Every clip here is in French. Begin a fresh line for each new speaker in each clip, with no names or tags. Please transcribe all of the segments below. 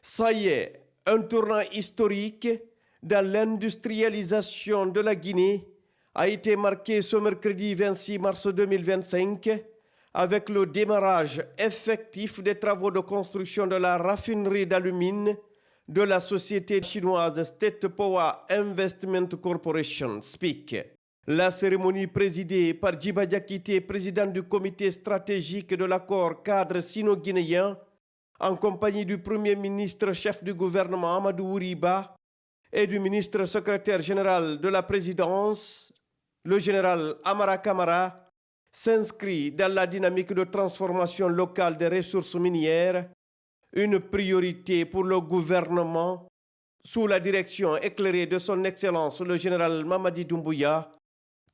Ça y est, un tournant historique dans l'industrialisation de la Guinée a été marqué ce mercredi 26 mars 2025 avec le démarrage effectif des travaux de construction de la raffinerie d'alumine de la société chinoise State Power Investment Corporation, SPIC. La cérémonie présidée par Djiba Diakité, président du comité stratégique de l'accord cadre sino-guinéen, en compagnie du Premier ministre chef du gouvernement Amadou Ouriba et du ministre secrétaire général de la présidence, le général Amara Kamara, s'inscrit dans la dynamique de transformation locale des ressources minières, une priorité pour le gouvernement sous la direction éclairée de son Excellence le général Mamadi Doumbouya,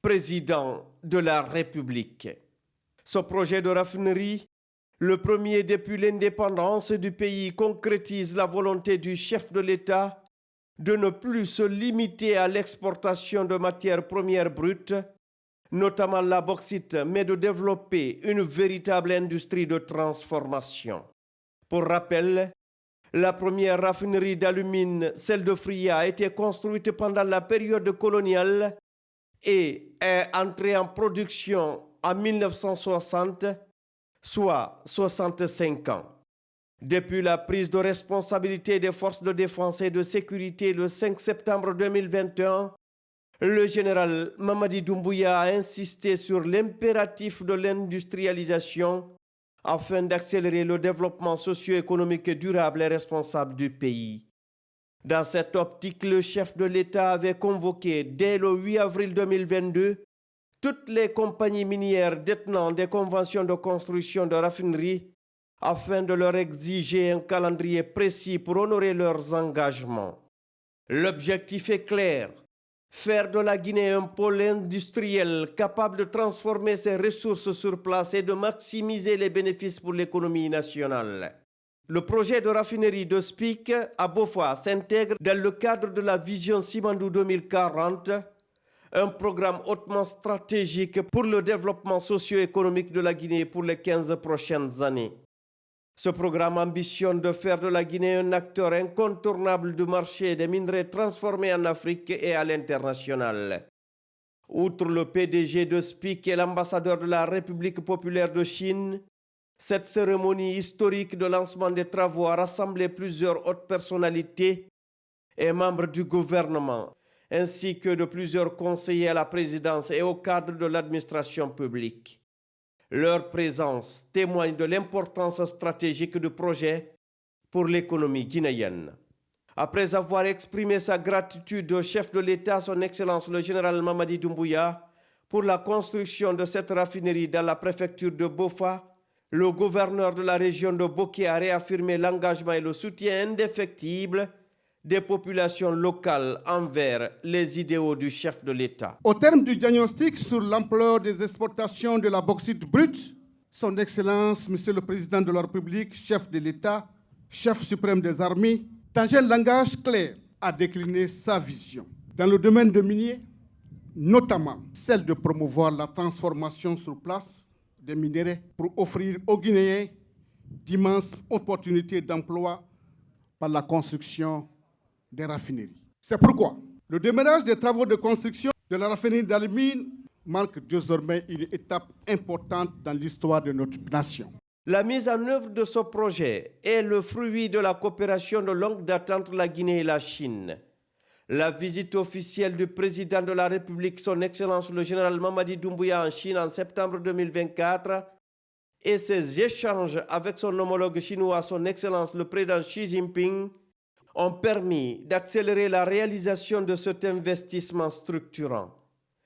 président de la République. Ce projet de raffinerie, le premier depuis l'indépendance du pays, concrétise la volonté du chef de l'État de ne plus se limiter à l'exportation de matières premières brutes, notamment la bauxite, mais de développer une véritable industrie de transformation. Pour rappel, la première raffinerie d'alumine, celle de Fria, a été construite pendant la période coloniale et est entrée en production en 1960, soit 65 ans. Depuis la prise de responsabilité des forces de défense et de sécurité le 5 septembre 2021, le général Mamadi Doumbouya a insisté sur l'impératif de l'industrialisation afin d'accélérer le développement socio-économique durable et responsable du pays. Dans cette optique, le chef de l'État avait convoqué dès le 8 avril 2022 toutes les compagnies minières détenant des conventions de construction de raffineries afin de leur exiger un calendrier précis pour honorer leurs engagements. L'objectif est clair: faire de la Guinée un pôle industriel capable de transformer ses ressources sur place et de maximiser les bénéfices pour l'économie nationale. Le projet de raffinerie de SPIC à Boffa s'intègre dans le cadre de la vision Simandou 2040, un programme hautement stratégique pour le développement socio-économique de la Guinée pour les 15 prochaines années. Ce programme ambitionne de faire de la Guinée un acteur incontournable du marché des minerais transformés en Afrique et à l'international. Outre le PDG de SPIC et l'ambassadeur de la République populaire de Chine, cette cérémonie historique de lancement des travaux a rassemblé plusieurs hautes personnalités et membres du gouvernement, ainsi que de plusieurs conseillers à la présidence et au cadre de l'administration publique. Leur présence témoigne de l'importance stratégique du projet pour l'économie guinéenne. Après avoir exprimé sa gratitude au chef de l'État, son Excellence le général Mamadi Doumbouya, pour la construction de cette raffinerie dans la préfecture de Boffa, le gouverneur de la région de Boké a réaffirmé l'engagement et le soutien indéfectible des populations locales envers les idéaux du chef de l'État.
Au terme du diagnostic sur l'ampleur des exportations de la bauxite brute, son Excellence, Monsieur le Président de la République, chef de l'État, chef suprême des armées, dans un langage clair, a décliné sa vision. Dans le domaine de minier, notamment celle de promouvoir la transformation sur place des minéraux pour offrir aux Guinéens d'immenses opportunités d'emploi par la construction des raffineries. C'est pourquoi le démarrage des travaux de construction de la raffinerie d'alumine marque désormais une étape importante dans l'histoire de notre nation.
La mise en œuvre de ce projet est le fruit de la coopération de longue date entre la Guinée et la Chine. La visite officielle du président de la République, son Excellence le général Mamadi Doumbouya en Chine en septembre 2024 et ses échanges avec son homologue chinois, son Excellence le président Xi Jinping, ont permis d'accélérer la réalisation de cet investissement structurant.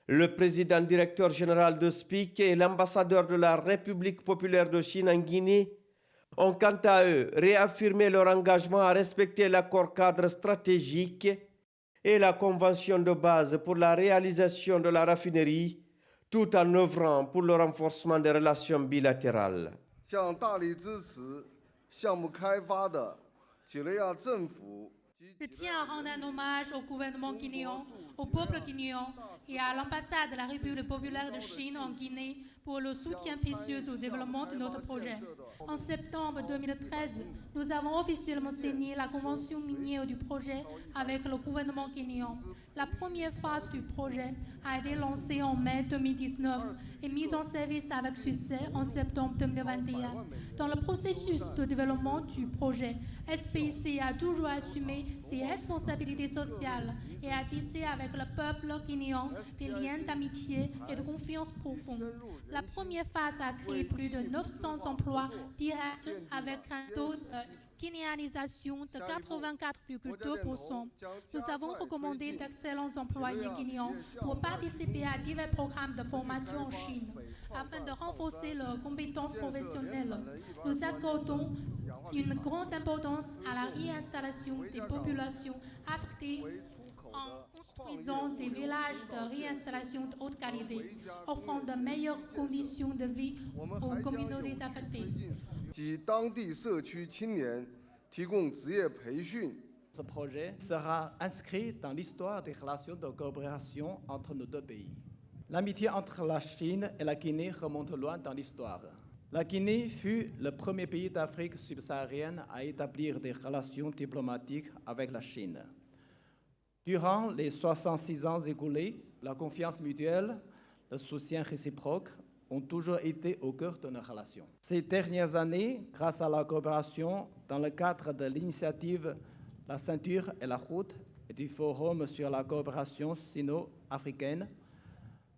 Le président directeur général de SPIC et l'ambassadeur de la République populaire de Chine en Guinée ont quant à eux réaffirmé leur engagement à respecter l'accord cadre stratégique et la convention de base pour la réalisation de la raffinerie, tout en œuvrant pour le renforcement des relations bilatérales.
Je tiens à rendre un hommage au gouvernement guinéen, au peuple guinéen et à l'ambassade de la République populaire de Chine en Guinée pour le soutien précieux au développement de notre projet. En septembre 2013, nous avons officiellement signé la convention minière du projet avec le gouvernement kényan. La première phase du projet a été lancée en mai 2019 et mise en service avec succès en septembre 2021. Dans le processus de développement du projet, SPIC a toujours assumé ses responsabilités sociales et a tissé avec le peuple kényan des liens d'amitié et de confiance profonds. La première phase a créé plus de 900 emplois directs avec un taux de kényanisation de 84,2%. Nous avons recommandé d'excellents employés kényans pour participer à divers programmes de formation en Chine. Afin de renforcer leurs compétences professionnelles, nous accordons une grande importance à la réinstallation des populations affectées en construisant des villages de réinstallation de haute qualité, offrant de meilleures conditions de vie aux communautés affectées.
Ce projet sera inscrit dans l'histoire des relations de coopération entre nos deux pays. L'amitié entre la Chine et la Guinée remonte loin dans l'histoire. La Guinée fut le premier pays d'Afrique subsaharienne à établir des relations diplomatiques avec la Chine. Durant les 66 ans écoulés, la confiance mutuelle, le soutien réciproque ont toujours été au cœur de nos relations. Ces dernières années, grâce à la coopération dans le cadre de l'initiative La Ceinture et la Route et du Forum sur la coopération sino-africaine,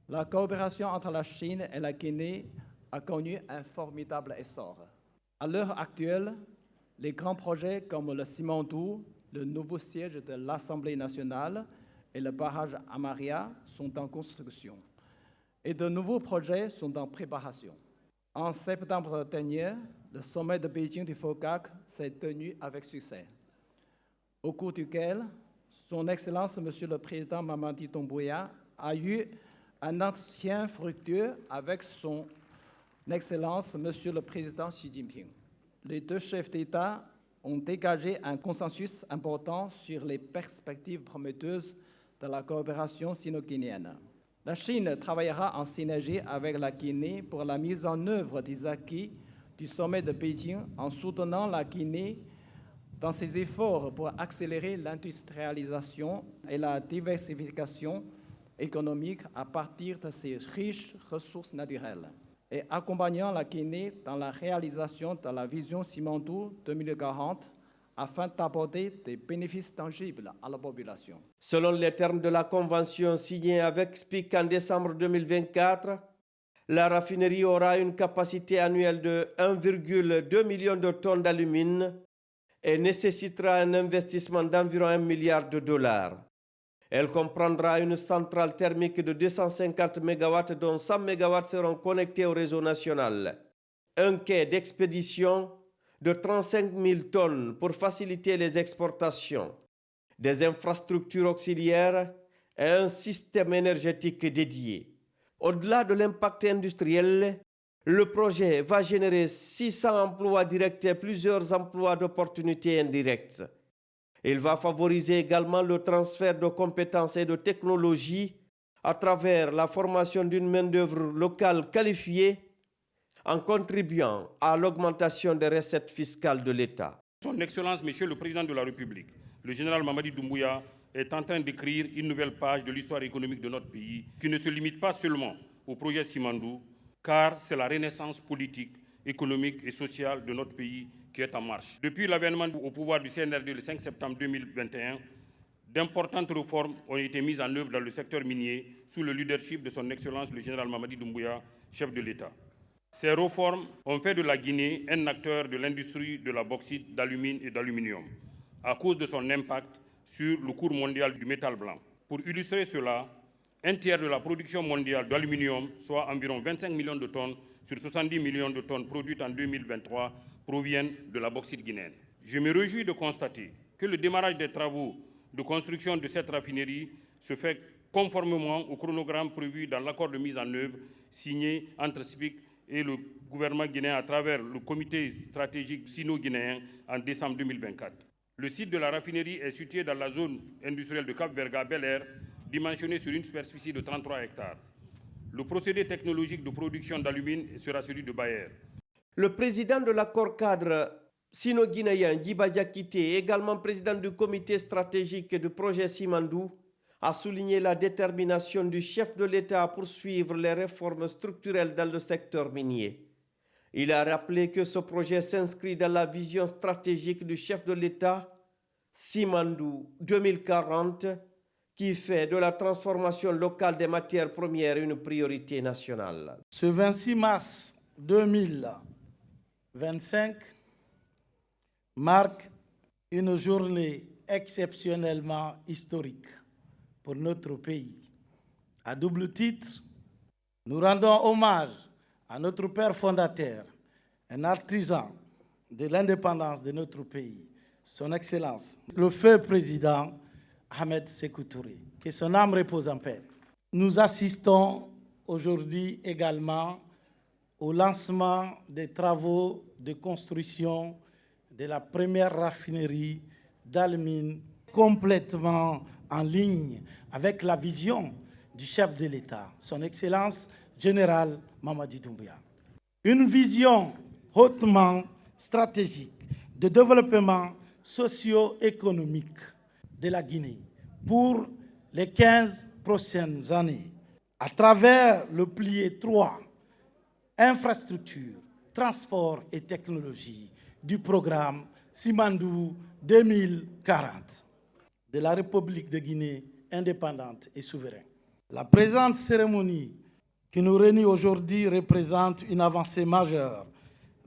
la coopération entre la Chine et la Guinée a connu un formidable essor. À l'heure actuelle, les grands projets comme le Simandou, le nouveau siège de l'Assemblée nationale et le barrage Amaria sont en construction. Et de nouveaux projets sont en préparation. En septembre dernier, le sommet de Beijing du FOCAC s'est tenu avec succès, au cours duquel Son Excellence, Monsieur le Président Mamadi Doumbouya, a eu un entretien fructueux avec Son Excellence, Monsieur le Président Xi Jinping. Les deux chefs d'État ont dégagé un consensus important sur les perspectives prometteuses de la coopération sino-guinéenne. La Chine travaillera en synergie avec la Guinée pour la mise en œuvre des acquis du sommet de Beijing en soutenant la Guinée dans ses efforts pour accélérer l'industrialisation et la diversification économique à partir de ses riches ressources naturelles et accompagnant la Guinée dans la réalisation de la vision Simandou 2040 afin d'apporter des bénéfices tangibles à la population.
Selon les termes de la convention signée avec SPIC en décembre 2024, la raffinerie aura une capacité annuelle de 1,2 million de tonnes d'alumine et nécessitera un investissement d'environ 1 milliard de dollars. Elle comprendra une centrale thermique de 250 MW dont 100 MW seront connectés au réseau national, un quai d'expédition de 35 000 tonnes pour faciliter les exportations, des infrastructures auxiliaires et un système énergétique dédié. Au-delà de l'impact industriel, le projet va générer 600 emplois directs et plusieurs emplois d'opportunités indirectes. Il va favoriser également le transfert de compétences et de technologies à travers la formation d'une main-d'œuvre locale qualifiée en contribuant à l'augmentation des recettes fiscales de l'État.
Son Excellence, Monsieur le Président de la République, le général Mamadi Doumbouya est en train d'écrire une nouvelle page de l'histoire économique de notre pays qui ne se limite pas seulement au projet Simandou, car c'est la renaissance politique, économique et sociale de notre pays qui est en marche. Depuis l'avènement au pouvoir du CNRD le 5 septembre 2021, d'importantes réformes ont été mises en œuvre dans le secteur minier sous le leadership de son Excellence le général Mamadi Doumbouya, chef de l'État. Ces réformes ont fait de la Guinée un acteur de l'industrie de la bauxite, d'alumine et d'aluminium, à cause de son impact sur le cours mondial du métal blanc. Pour illustrer cela, un tiers de la production mondiale d'aluminium, soit environ 25 millions de tonnes sur 70 millions de tonnes produites en 2023, proviennent de la bauxite guinéenne. Je me réjouis de constater que le démarrage des travaux de construction de cette raffinerie se fait conformément au chronogramme prévu dans l'accord de mise en œuvre signé entre SPIC et le gouvernement guinéen à travers le comité stratégique sino-guinéen en décembre 2024. Le site de la raffinerie est situé dans la zone industrielle de Cap-Verga, Bel Air, dimensionné sur une superficie de 33 hectares. Le procédé technologique de production d'alumine sera celui de Bayer.
Le président de l'accord cadre sino-guinéen Djiba Diakité, également président du comité stratégique du projet Simandou, a souligné la détermination du chef de l'État à poursuivre les réformes structurelles dans le secteur minier. Il a rappelé que ce projet s'inscrit dans la vision stratégique du chef de l'État, Simandou 2040, qui fait de la transformation locale des matières premières une priorité nationale.
Ce 26 mars 2025 marque une journée exceptionnellement historique pour notre pays. À double titre, nous rendons hommage à notre père fondateur, un artisan de l'indépendance de notre pays, son Excellence, le feu président Ahmed Sékou Touré, que son âme repose en paix. Nous assistons aujourd'hui également au lancement des travaux de construction de la première raffinerie d'alumine complètement en ligne avec la vision du chef de l'État, son Excellence général Mamadi Doumbouya. Une vision hautement stratégique de développement socio-économique de la Guinée pour les 15 prochaines années à travers le pilier 3, infrastructure, transport et technologie du programme Simandou 2040 de la République de Guinée indépendante et souveraine. La présente cérémonie qui nous réunit aujourd'hui représente une avancée majeure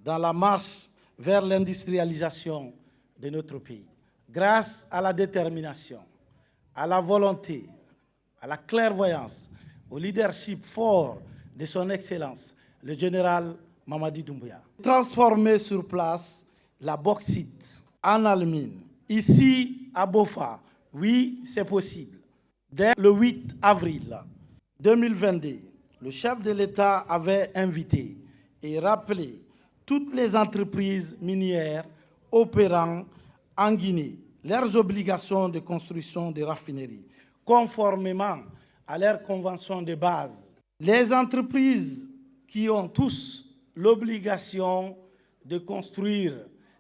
dans la marche vers l'industrialisation de notre pays. Grâce à la détermination, à la volonté, à la clairvoyance, au leadership fort de son Excellence, le général Mamadi Doumbouya. Transformer sur place la bauxite en alumine, ici à Bofa, oui, c'est possible. Dès le 8 avril 2022, le chef de l'État avait invité et rappelé toutes les entreprises minières opérant en Guinée leurs obligations de construction de raffineries, conformément à leur convention de base. Les entreprises qui ont tous l'obligation de construire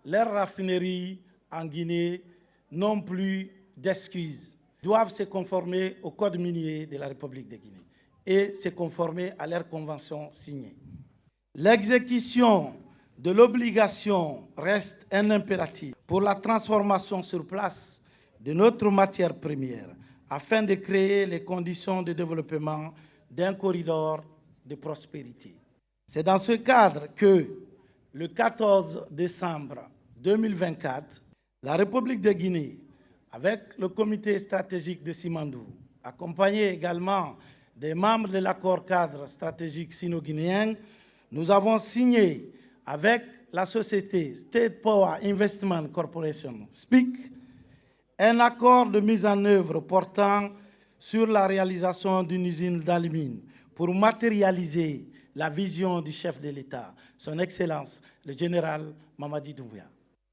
leurs raffineries en Guinée n'ont plus d'excuses, doivent se conformer au Code minier de la République de Guinée et se conformer à leurs conventions signées. L'exécution de l'obligation reste un impératif pour la transformation sur place de notre matière première afin de créer les conditions de développement d'un corridor de prospérité. C'est dans ce cadre que, le 14 décembre 2024, la République de Guinée, avec le comité stratégique de Simandou, accompagné également des membres de l'accord cadre stratégique sino-guinéen, nous avons signé avec la société State Power Investment Corporation, SPIC, un accord de mise en œuvre portant sur la réalisation d'une usine d'alumine pour matérialiser la vision du chef de l'État, son Excellence, le général Mamadi Doumbouya.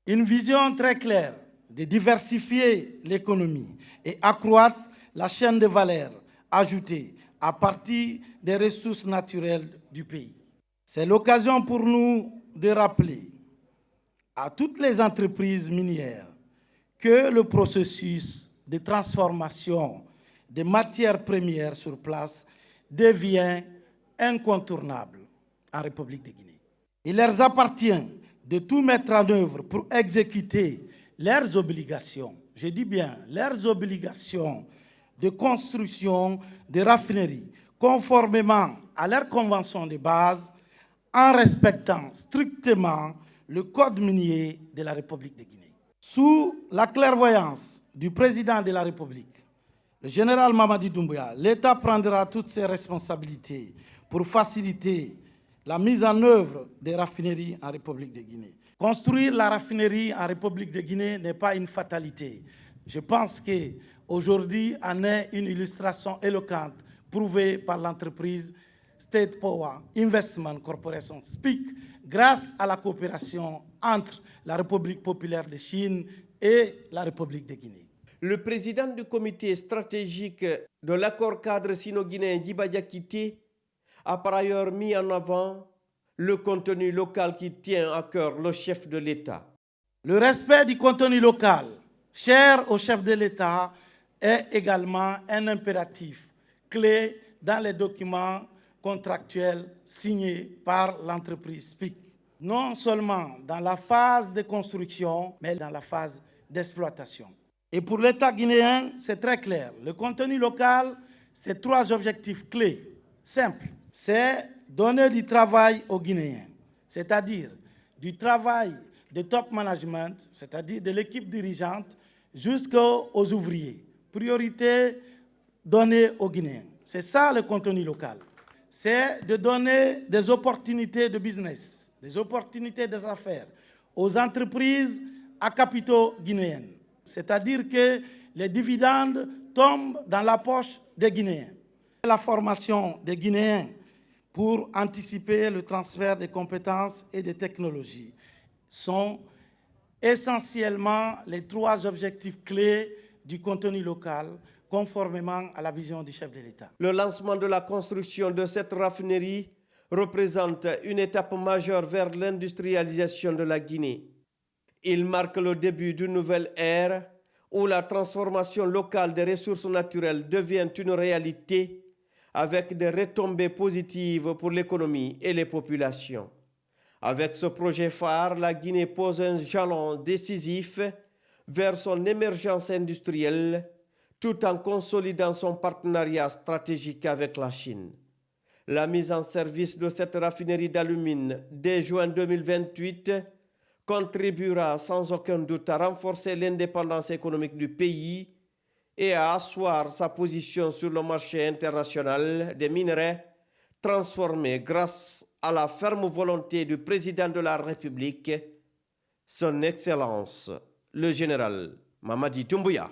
Une vision très claire de diversifier l'économie et accroître la chaîne de valeur ajoutée à partir des ressources naturelles du pays. C'est l'occasion pour nous de rappeler à toutes les entreprises minières que le processus de transformation des matières premières sur place devient incontournable en République de Guinée. Il leur appartient de tout mettre en œuvre pour exécuter leurs obligations, je dis bien leurs obligations de construction de raffineries conformément à leur convention de base en respectant strictement le code minier de la République de Guinée. Sous la clairvoyance du président de la République, le général Mamadi Doumbouya, l'État prendra toutes ses responsabilités pour faciliter la mise en œuvre des raffineries en République de Guinée. Construire la raffinerie en République de Guinée n'est pas une fatalité. Je pense qu'aujourd'hui en est une illustration éloquente prouvée par l'entreprise State Power Investment Corporation, SPIC, grâce à la coopération entre la République populaire de Chine et la République de Guinée.
Le président du comité stratégique de l'accord cadre sino-guinéen Djiba Diakité a par ailleurs mis en avant le contenu local qui tient à cœur le chef de l'État.
Le respect du contenu local, cher au chef de l'État, est également un impératif clé dans les documents contractuels signés par l'entreprise PIC. Non seulement dans la phase de construction, mais dans la phase d'exploitation. Et pour l'État guinéen, c'est très clair. Le contenu local, c'est 3 objectifs clés, simples. C'est donner du travail aux Guinéens, c'est-à-dire du travail de top management, c'est-à-dire de l'équipe dirigeante, jusqu'aux ouvriers. Priorité donnée aux Guinéens. C'est ça le contenu local. C'est de donner des opportunités de business, des opportunités des affaires aux entreprises à capitaux guinéens. C'est-à-dire que les dividendes tombent dans la poche des Guinéens. La formation des Guinéens pour anticiper le transfert des compétences et des technologies sont essentiellement les 3 objectifs clés du contenu local, conformément à la vision du chef de l'État.
Le lancement de la construction de cette raffinerie représente une étape majeure vers l'industrialisation de la Guinée. Il marque le début d'une nouvelle ère où la transformation locale des ressources naturelles devient une réalité avec des retombées positives pour l'économie et les populations. Avec ce projet phare, la Guinée pose un jalon décisif vers son émergence industrielle tout en consolidant son partenariat stratégique avec la Chine. La mise en service de cette raffinerie d'alumine dès juin 2028 contribuera sans aucun doute à renforcer l'indépendance économique du pays et à asseoir sa position sur le marché international des minerais transformés grâce à la ferme volonté du président de la République, son Excellence, le général Mamadi Doumbouya.